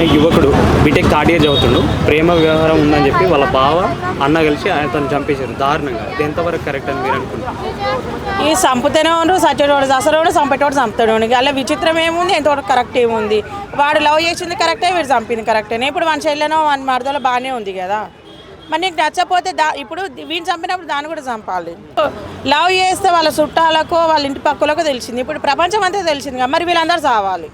అనే యువకుడు BTech third year చదువుతుండు. ప్రేమ వ్యవహారం ఉందని చెప్పి వాళ్ళ బావ అన్న కలిసి అతను చంపేశారు దారుణంగా. ఇది ఎంతవరకు కరెక్ట్ అని మీరు అనుకుంటున్నారు? ఈ చంపుతూనే ఉండు, సచ్చేటోడు దసరోడు, చంపేటోడు చంపుతాడు. అలా విచిత్రం ఏముంది, ఎంతవరకు కరెక్ట్ ఏముంది? వాడు లవ్ చేసింది కరెక్టే, వీడు చంపింది కరెక్టేనే. ఇప్పుడు మన చెల్లెనో మన మరదలో బాగానే ఉంది కదా. మరి నీకు నచ్చపోతే ఇప్పుడు వీళ్ళు చంపినప్పుడు దాన్ని కూడా చంపాలి. లవ్ చేస్తే వాళ్ళ చుట్టాలకో వాళ్ళ ఇంటి పక్కలకో తెలిసింది, ఇప్పుడు ప్రపంచం అంతా తెలిసింది కదా. మరి వీళ్ళందరూ చావాలి,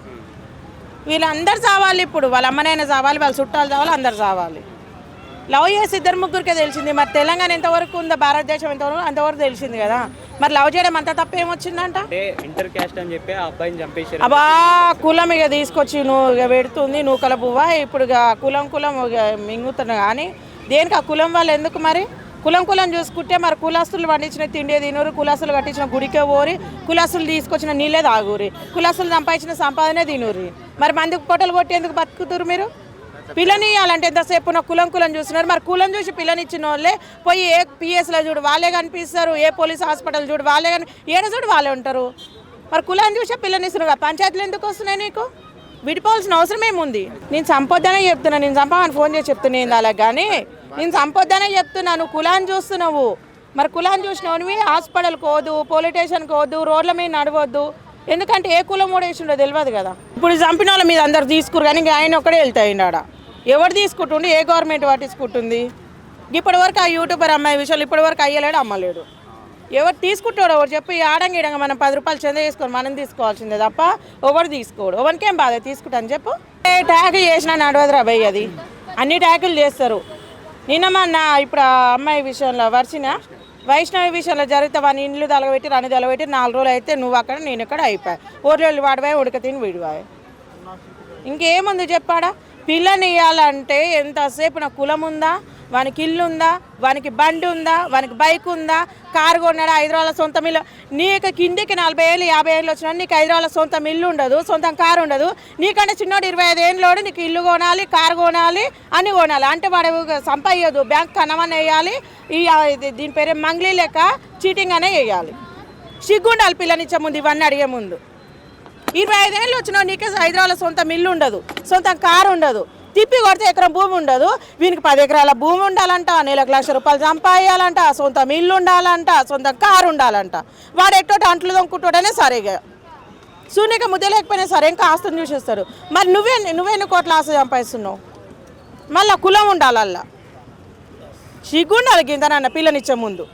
వీళ్ళందరూ చావాలి. ఇప్పుడు వాళ్ళ అమ్మనైనా చావాలి, వాళ్ళ చుట్టాలు చావాలి, అందరు చావాలి. లవ్ చేసి ఇద్దరు ముగ్గురికే తెలిసింది. మరి తెలంగాణ ఎంతవరకు ఉందో, భారతదేశం ఎంతవరకు అంతవరకు తెలిసింది కదా. మరి లవ్ చేయడం అంత తప్పేమొచ్చిందంట? ఇంటర్ క్యాస్ట్ అని చెప్పి ఆ అబ్బాయిని చంపేశారు. అబ్బా కులం ఇక తీసుకొచ్చి నువ్వు ఇక పెడుతుంది నూకల పువ్వ. ఇప్పుడు ఇక కులం ఇక మింగుతున్నా కానీ దేనికి ఆ కులం వాళ్ళు ఎందుకు? మరి కులం చూసుకుంటే మరి కులాస్తులు పండించిన తిండే తినూరు, కులాస్తులు కట్టించిన గుడికే పోరి, కులాస్తులు తీసుకొచ్చిన నీళ్ళే తాగురి, కులాస్తులు సంపాదించిన సంపాదనే తినూరి. మరి మంది పొట్టలు కొట్టి ఎందుకు బతుకుతురు మీరు? పిల్లని ఇవ్వాలంటే ఎంతసేపు నా కులం చూస్తున్నారు. మరి కులం చూసి పిల్లనిచ్చిన వాళ్ళే పోయి ఏ పిఎస్లో చూడు వాళ్ళే కనిపిస్తారు, ఏ పోలీస్ హాస్పిటల్ చూడు వాళ్ళే ఏడ చూడు వాళ్ళే ఉంటారు. మరి కులాన్ని చూసే పిల్లనిస్తున్నారు. పంచాయతీలు ఎందుకు వస్తున్నాయి నీకు? విడిపోవాల్సిన అవసరం ఏముంది? నేను చంపొద్దనే చెప్తున్నా, నేను చంపమని ఫోన్ చేసి చెప్తున్నాను అలా. కానీ నేను చంపొద్దనే చెప్తున్నాను, కులాన్ని చూస్తున్నావు. మరి కులాన్ని చూసినవి హాస్పిటల్కి పోదు, పోలీస్ స్టేషన్కి పోదు, రోడ్ల మీద నడవద్దు. ఎందుకంటే ఏ కులం కూడా వేసిండో తెలియదు కదా. ఇప్పుడు చంపిన వాళ్ళ మీద అందరు తీసుకురు కానీ ఆయన ఒక్కడే వెళ్తాయండి. ఆడ ఎవరు తీసుకుంటుండే? ఏ గవర్నమెంట్ పట్టించుకుంటుంది? ఇప్పటి వరకు ఆ యూట్యూబర్ అమ్మాయి విషయాలు ఇప్పటి వరకు అయ్యలేడు, అమ్మలేడు. ఎవరు తీసుకుంటాడు? ఎవరు చెప్పి ఆడంగిడంగా మనం 10 రూపాయలు చెంద చేసుకొని మనం తీసుకోవాల్సిందే తప్ప ఎవరు తీసుకోడు. ఎవరికేం బాధ తీసుకుంటాను చెప్పు. ట్యాకిల్ చేసినా నడవదురా భయ్, అది అన్ని ట్యాకిల్ చేస్తారు. నిన్న ఇప్పుడు ఆ అమ్మాయి విషయంలో వైష్ణవి విషయంలో జరిగితే వాని ఇండ్లు తలగబెట్టి రని తలగబెట్టి 4 రోజులు అయితే నువ్వు అక్కడ నేను ఇక్కడ అయిపోయా. ఓట్లు వాడిపోయి ఉడక తిని విడిపోయి. ఇంకేముంది చెప్పాడా? పిల్లని ఇవ్వాలంటే ఎంతసేపు నా కులం ఉందా, వానికి ఇల్లు ఉందా, వానికి బండి ఉందా, వానికి బైక్ ఉందా, కారు కొన్నాడా, హైదరాబాద్ సొంతం ఇల్లు. నీకు కిందికి 40 ఏళ్ళు 50 ఏళ్ళు వచ్చినా నీకు హైదరాబాద్ సొంతం ఇల్లు ఉండదు, సొంతం కారు ఉండదు. నీకంటే చిన్నోడు 25 ఏళ్ళోడు నీకు ఇల్లు కొనాలి, కారు కొనాలి, అన్నీ కొనాలి. అంటే వాడు సంపాదించదు, బ్యాంక్ కనమని వేయాలి. దీని పేరే మంగ్లీ లెక్క చీటింగ్ అనే వేయాలి. సిగ్గుండాలి పిల్లనిచ్చే ముందు, ఇవన్నీ అడిగే ముందు. 25 ఏళ్ళు వచ్చినా నీకే హైదరాబాద్ సొంతం ఇల్లు ఉండదు, సొంతం కారు ఉండదు, తిప్పి కొడితే ఎకరం భూమి ఉండదు. వీనికి 10 ఎకరాల భూమి ఉండాలంట, నెలకు ₹1,00,000 సంపాదించాలంట, సొంతం ఇల్లు ఉండాలంట, సొంతం కారు ఉండాలంట. వాడు ఎట్టోటి అంట్లు దొంకుంటాడనే సరేగా శూన్యక ముద్ద లేకపోయినా సరే ఇంకా ఆస్తుని చూసేస్తాడు. మరి నువ్వెన్ని కోట్ల ఆస్తి సంపాదిస్తున్నావు? మళ్ళీ కులం ఉండాలల్లా, సిగ్గుండాలి గింతనన్న పిల్లనిచ్చే ముందు.